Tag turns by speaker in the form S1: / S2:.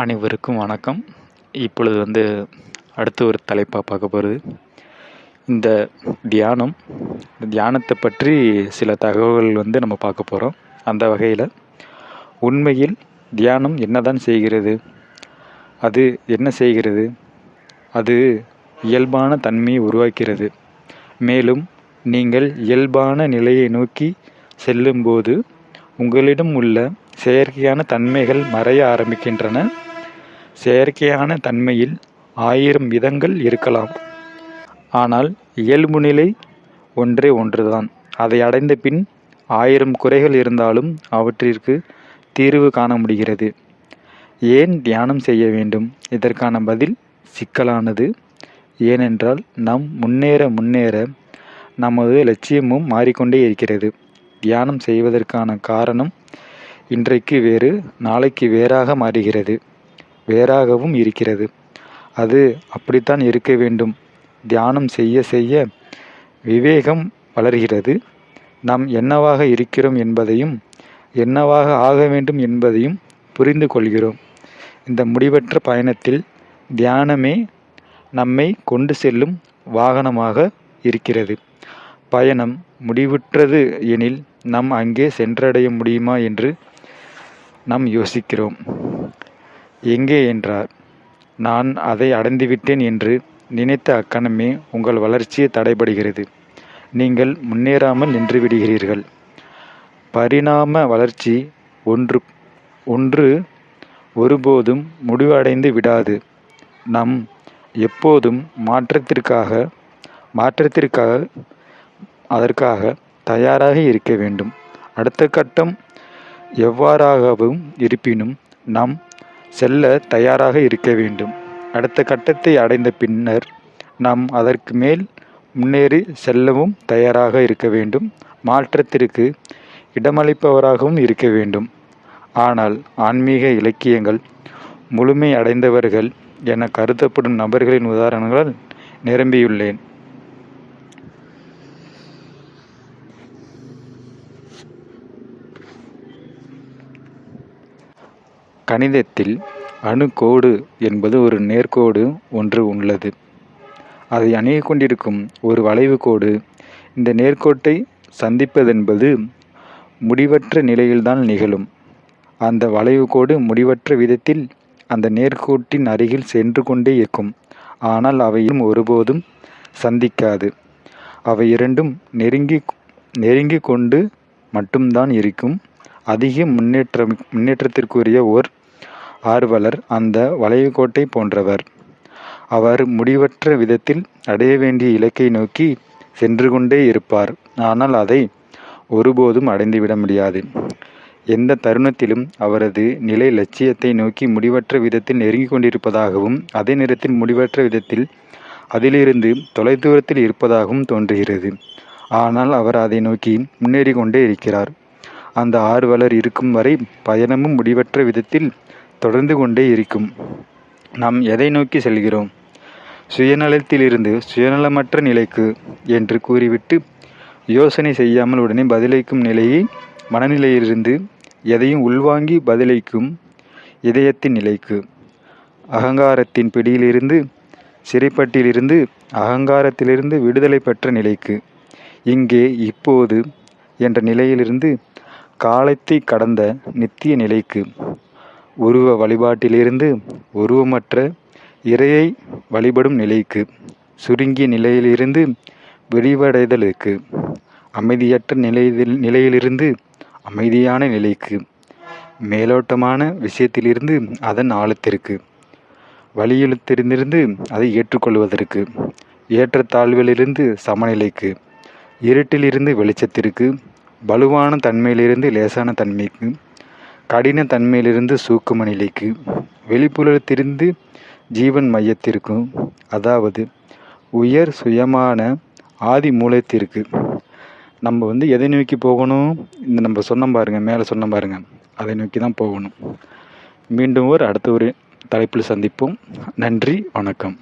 S1: அனைவருக்கும் வணக்கம். இப்பொழுது அடுத்த ஒரு தலைப்பாக பார்க்க போகிறது இந்த தியானம். இந்த தியானத்தை பற்றி சில தகவல்கள் நம்ம பார்க்க போகிறோம். அந்த வகையில் உண்மையில் தியானம் என்னதான் செய்கிறது, அது என்ன செய்கிறது, அது இயல்பான தன்மையை உருவாக்கிறது. மேலும் நீங்கள் இயல்பான நிலையை நோக்கி செல்லும்போது உங்களிடம் உள்ள செயற்கையான தன்மைகள் மறைய ஆரம்பிக்கின்றன. செயற்கையான தன்மையில் 1000 விதங்கள் இருக்கலாம். ஆனால் இயல்பு நிலை ஒன்றே ஒன்றுதான். அதை அடைந்த பின் 1000 குறைகள் இருந்தாலும் அவற்றிற்கு தீர்வு காண முடிகிறது. ஏன் தியானம் செய்ய வேண்டும்? இதற்கான பதில் சிக்கலானது. ஏனென்றால் நாம் முன்னேற நமது லட்சியமும் மாறிக்கொண்டே இருக்கிறது. தியானம் செய்வதற்கான காரணம் இன்றைக்கு வேறு, நாளைக்கு வேறாக மாறுகிறது, வேறாகவும் இருக்கிறது. அது அப்படித்தான் இருக்க வேண்டும். தியானம் செய்ய செய்ய விவேகம் வளர்கிறது. நாம் என்னவாக இருக்கிறோம் என்பதையும் என்னவாக ஆக வேண்டும் என்பதையும் புரிந்து கொள்கிறோம். இந்த முடிவற்ற பயணத்தில் தியானமே நம்மை கொண்டு செல்லும் வாகனமாக இருக்கிறது. பயணம் முடிவுற்றது எனில் நாம் அங்கே சென்றடைய முடியுமா என்று நாம் யோசிக்கிறோம். எங்கே என்றார், நான் அதை அடைந்துவிட்டேன் என்று நினைத்த அக்கணமே உங்கள் வளர்ச்சியை தடைபடுகிறது. நீங்கள் முன்னேறாமல் நின்று விடுகிறீர்கள். பரிணாம வளர்ச்சி ஒன்று ஒருபோதும் முடிவடைந்து விடாது. நாம் எப்போதும் அதற்காக தயாராக இருக்க வேண்டும். அடுத்த கட்டம் எவ்வாறாகவும் இருப்பினும் நாம் செல்ல தயாராக இருக்க வேண்டும். அடுத்த கட்டத்தை அடைந்த பின்னர் நாம் அதற்கு மேல் முன்னேறி செல்லவும் தயாராக இருக்க வேண்டும். மாற்றத்திற்கு இடமளிப்பவராகவும் இருக்க வேண்டும். ஆனால் ஆன்மீக இலக்கியங்கள் முழுமை அடைந்தவர்கள் என கருதப்படும் நபர்களின் உதாரணங்கள் நிரம்பியுள்ளேன். கணிதத்தில் அணுக்கோடு என்பது ஒரு நேர்கோடு ஒன்று உள்ளது. அதை அணுகிக் கொண்டிருக்கும் ஒரு வளைவு கோடு. இந்த நேர்கோட்டை சந்திப்பதென்பது முடிவற்ற நிலையில்தான் நிகழும். அந்த வளைவு கோடு முடிவற்ற விதத்தில் அந்த நேர்கோட்டின் அருகில் சென்று கொண்டே இருக்கும். ஆனால் அவையும் ஒருபோதும் சந்திக்காது. அவை இரண்டும் நெருங்கி கொண்டு மட்டும்தான் இருக்கும். அதிக முன்னேற்றத்திற்குரிய ஓர் ஆர்வலர் அந்த வளைவுகோட்டை போன்றவர். அவர் முடிவற்ற விதத்தில் அடைய வேண்டிய இலக்கை நோக்கி சென்று கொண்டே இருப்பார். ஆனால் அதை ஒருபோதும் அடைந்துவிட முடியாது. எந்த தருணத்திலும் அவரது நிலை லட்சியத்தை நோக்கி முடிவற்ற விதத்தில் நெருங்கிக் கொண்டிருப்பதாகவும் அதே நேரத்தில் முடிவற்ற விதத்தில் அதிலிருந்து தொலைதூரத்தில் இருப்பதாகவும் தோன்றுகிறது. ஆனால் அவர் அதை நோக்கி முன்னேறி கொண்டே இருக்கிறார். அந்த ஆர்வலர் இருக்கும் வரை பயணமும் முடிவற்ற விதத்தில் தொடர்ந்து கொண்டே இருக்கும். நாம் எதை நோக்கி செல்கிறோம்? சுயநலத்திலிருந்து சுயநலமற்ற நிலைக்கு என்று கூறிவிட்டு யோசனை செய்யாமல் உடனே பதிலளிக்கும் மனநிலையிலிருந்து எதையும் உள்வாங்கி பதிலளிக்கும் இதயத்தின் நிலைக்கு, அகங்காரத்தின் பிடியிலிருந்து சிறைப்பட்டிலிருந்து அகங்காரத்திலிருந்து விடுதலை பெற்ற நிலைக்கு, இங்கே இப்போது என்ற நிலையிலிருந்து காலத்தை கடந்த நித்திய நிலைக்கு, உருவ வழிபாட்டிலிருந்து உருவமற்ற இறையை வழிபடும் நிலைக்கு, சுருங்கிய நிலையிலிருந்து விரிவடைதலுக்கு, அமைதியற்ற நிலையிலிருந்து அமைதியான நிலைக்கு, மேலோட்டமான விஷயத்திலிருந்து அதன் ஆழத்திற்கு, வலியுறுத்திலிருந்து அதை ஏற்றுக்கொள்வதற்கு, ஏற்றத்தாழ்விலிருந்து சமநிலைக்கு, இருட்டிலிருந்து வெளிச்சத்திற்கு, வலுவான தன்மையிலிருந்து லேசான தன்மைக்கு, கடின தன்மையிலிருந்து சூக்கும நிலைக்கு, வெளிப்புறத்திலிருந்து ஜீவன் மையத்திற்கு, அதாவது உயர் சுயமான ஆதி மூலத்திற்கு. நம்ம எதை நோக்கி போகணும்? நம்ம சொன்னோம் பாருங்க, மேலே சொன்ன பாருங்க, அதை நோக்கி தான் போகணும். மீண்டும் அடுத்த ஒரு தலைப்பில் சந்திப்போம். நன்றி, வணக்கம்.